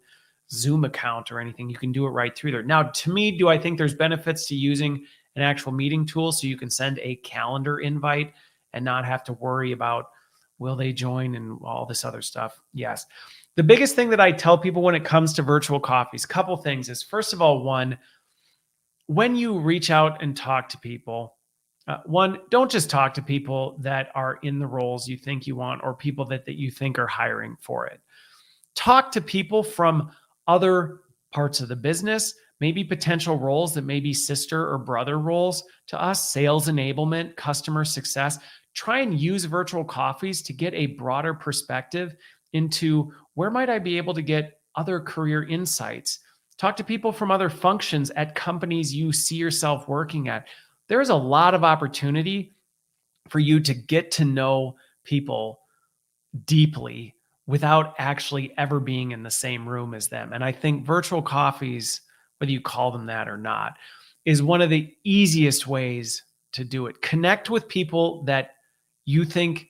Zoom account or anything. You can do it right through there. Now, to me, do I think there's benefits to using an actual meeting tool so you can send a calendar invite and not have to worry about will they join and all this other stuff? Yes. The biggest thing that I tell people when it comes to virtual coffees, couple things is, first of all, one, when you reach out and talk to people, one, don't just talk to people that are in the roles you think you want or people that you think are hiring for it. Talk to people from other parts of the business, maybe potential roles that may be sister or brother roles to us, sales enablement, customer success. Try and use virtual coffees to get a broader perspective into where might I be able to get other career insights. Talk to people from other functions at companies you see yourself working at. There's a lot of opportunity for you to get to know people deeply without actually ever being in the same room as them. And I think virtual coffees, whether you call them that or not, is one of the easiest ways to do it. Connect with people that you think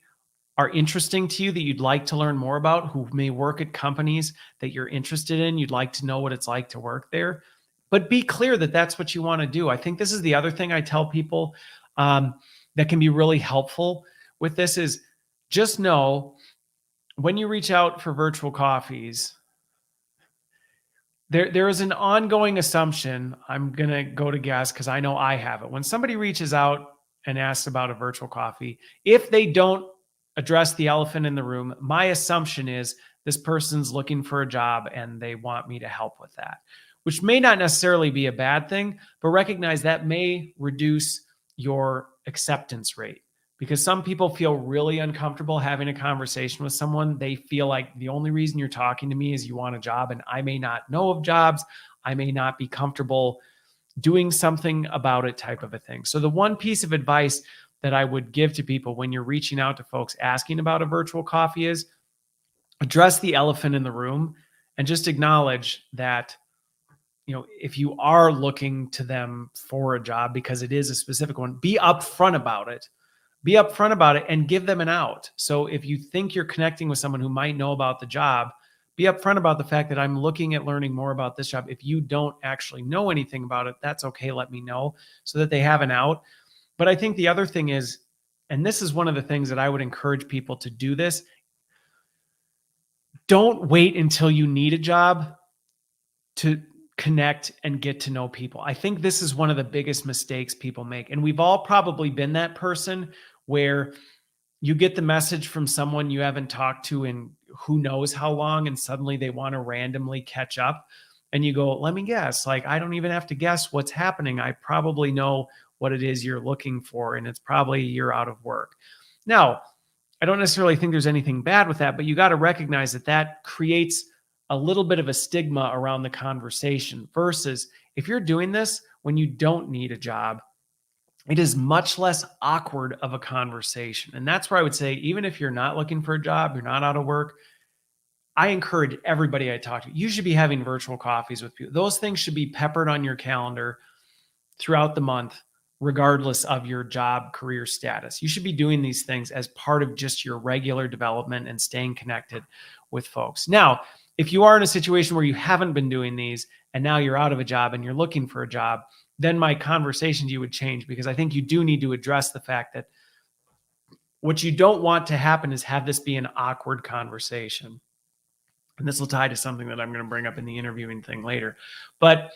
are interesting to you, that you'd like to learn more about, who may work at companies that you're interested in. You'd like to know what it's like to work there, but be clear that that's what you want to do. I think this is the other thing I tell people that can be really helpful with this is just know when you reach out for virtual coffees, there is an ongoing assumption. I'm going to go to guess because I know I have it. When somebody reaches out and asks about a virtual coffee, if they don't address the elephant in the room, my assumption is this person's looking for a job and they want me to help with that, which may not necessarily be a bad thing, but recognize that may reduce your acceptance rate. Because some people feel really uncomfortable having a conversation with someone. They feel like the only reason you're talking to me is you want a job, and I may not know of jobs. I may not be comfortable doing something about it, type of a thing. So the one piece of advice that I would give to people when you're reaching out to folks asking about a virtual coffee is address the elephant in the room and just acknowledge that, if you are looking to them for a job because it is a specific one, be upfront about it. Be upfront about it and give them an out. So if you think you're connecting with someone who might know about the job, be upfront about the fact that I'm looking at learning more about this job. If you don't actually know anything about it, that's okay. Let me know so that they have an out. But I think the other thing is, and this is one of the things that I would encourage people to do this, don't wait until you need a job to connect and get to know people. I think this is one of the biggest mistakes people make. And we've all probably been that person where you get the message from someone you haven't talked to in who knows how long, and suddenly they want to randomly catch up. And you go, let me guess, like, I don't even have to guess what's happening. I probably know what it is you're looking for, and it's probably you're out of work. Now, I don't necessarily think there's anything bad with that, but you got to recognize that that creates a little bit of a stigma around the conversation versus if you're doing this when you don't need a job, it is much less awkward of a conversation. And that's where I would say, even if you're not looking for a job, you're not out of work, I encourage everybody I talk to, you should be having virtual coffees with people. Those things should be peppered on your calendar throughout the month, regardless of your job career status. You should be doing these things as part of just your regular development and staying connected with folks. Now, if you are in a situation where you haven't been doing these and now you're out of a job and you're looking for a job, then my conversation to you would change, because I think you do need to address the fact that what you don't want to happen is have this be an awkward conversation. And this will tie to something that I'm going to bring up in the interviewing thing later. But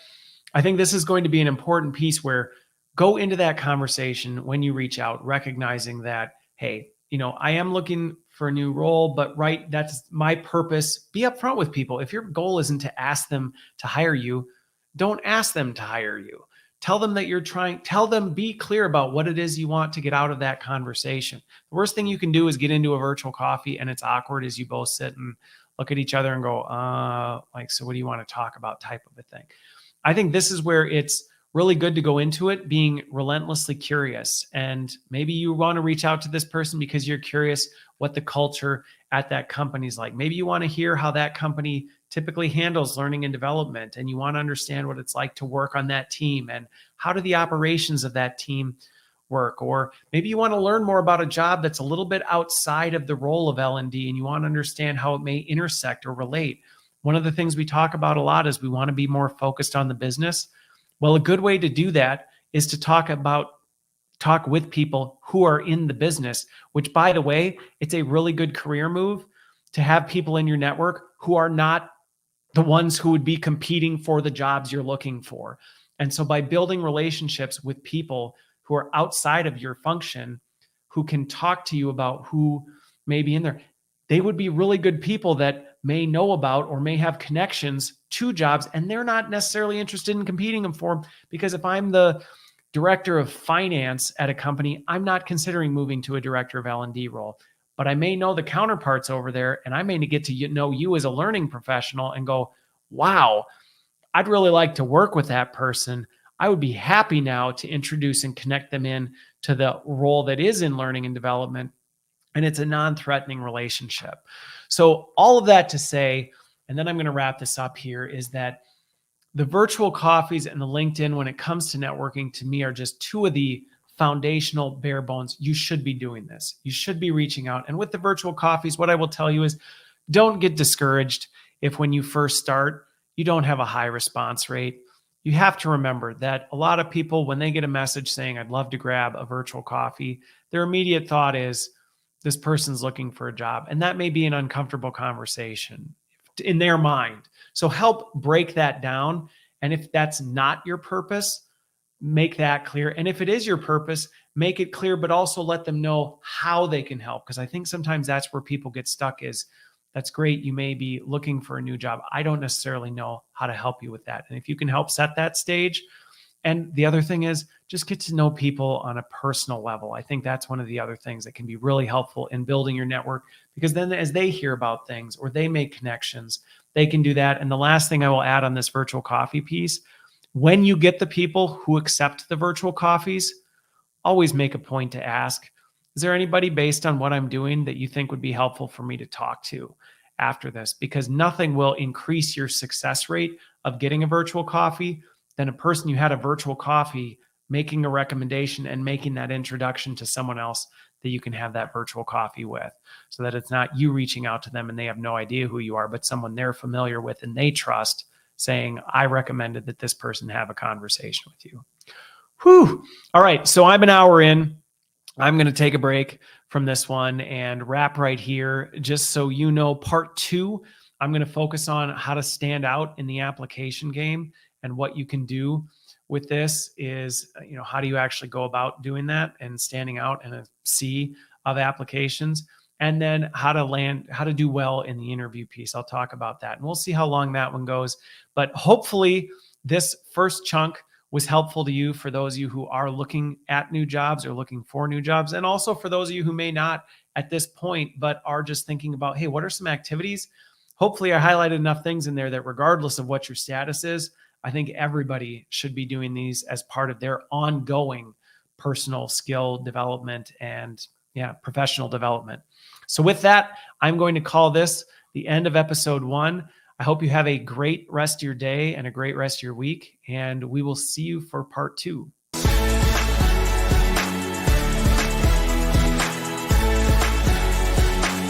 I think this is going to be an important piece where go into that conversation when you reach out, recognizing that, hey, I am looking for a new role, but that's my purpose. Be upfront with people. If your goal isn't to ask them to hire you, don't ask them to hire you. Tell them that be clear about what it is you want to get out of that conversation. The worst thing you can do is get into a virtual coffee and it's awkward as you both sit and look at each other and go, so what do you want to talk about, type of a thing. I think this is where it's really good to go into it being relentlessly curious. And maybe you want to reach out to this person because you're curious what the culture at that company is like. Maybe you want to hear how that company typically handles learning and development, and you want to understand what it's like to work on that team and how do the operations of that team work. Or maybe you want to learn more about a job that's a little bit outside of the role of L&D, and you want to understand how it may intersect or relate One of the things we talk about a lot is we want to be more focused on the business. Well, a good way to do that is to talk with people who are in the business, which, by the way, it's a really good career move to have people in your network who are not the ones who would be competing for the jobs you're looking for. And so by building relationships with people who are outside of your function, who can talk to you about who may be in there, they would be really good people that may know about or may have connections to jobs, and they're not necessarily interested in competing for them. Because if I'm the director of finance at a company, I'm not considering moving to a director of L&D role, but I may know the counterparts over there, and I may get to know you as a learning professional and go, wow, I'd really like to work with that person. I would be happy now to introduce and connect them in to the role that is in learning and development. And it's a non-threatening relationship. So all of that to say, and then I'm going to wrap this up here, is that the virtual coffees and the LinkedIn, when it comes to networking, to me are just two of the foundational bare bones. You should be doing this. You should be reaching out. And with the virtual coffees, what I will tell you is don't get discouraged if when you first start, you don't have a high response rate. You have to remember that a lot of people, when they get a message saying, I'd love to grab a virtual coffee, their immediate thought is, this person's looking for a job. And that may be an uncomfortable conversation in their mind. So help break that down. And if that's not your purpose, make that clear. And if it is your purpose, make it clear, but also let them know how they can help. Because I think sometimes that's where people get stuck is, that's great. You may be looking for a new job. I don't necessarily know how to help you with that. And if you can help set that stage. And the other thing is just get to know people on a personal level. I think that's one of the other things that can be really helpful in building your network, because then as they hear about things or they make connections, they can do that. And the last thing I will add on this virtual coffee piece, when you get the people who accept the virtual coffees, always make a point to ask, is there anybody based on what I'm doing that you think would be helpful for me to talk to after this? Because nothing will increase your success rate of getting a virtual coffee than a person you had a virtual coffee making a recommendation and making that introduction to someone else that you can have that virtual coffee with, so that it's not you reaching out to them and they have no idea who you are, but someone they're familiar with and they trust saying, I recommended that this person have a conversation with you. Whew. All right. So I'm an hour in. I'm going to take a break from this one and wrap right here. Just so you know, part 2, I'm going to focus on how to stand out in the application game. And what you can do with this is, how do you actually go about doing that and standing out in a sea of applications? And then how to do well in the interview piece. I'll talk about that. And we'll see how long that one goes. But hopefully this first chunk was helpful to you, for those of you who are looking at new jobs or looking for new jobs. And also for those of you who may not at this point, but are just thinking about, hey, what are some activities? Hopefully I highlighted enough things in there that regardless of what your status is, I think everybody should be doing these as part of their ongoing personal skill development and professional development. So with that, I'm going to call this the end of episode 1. I hope you have a great rest of your day and a great rest of your week, and we will see you for part 2.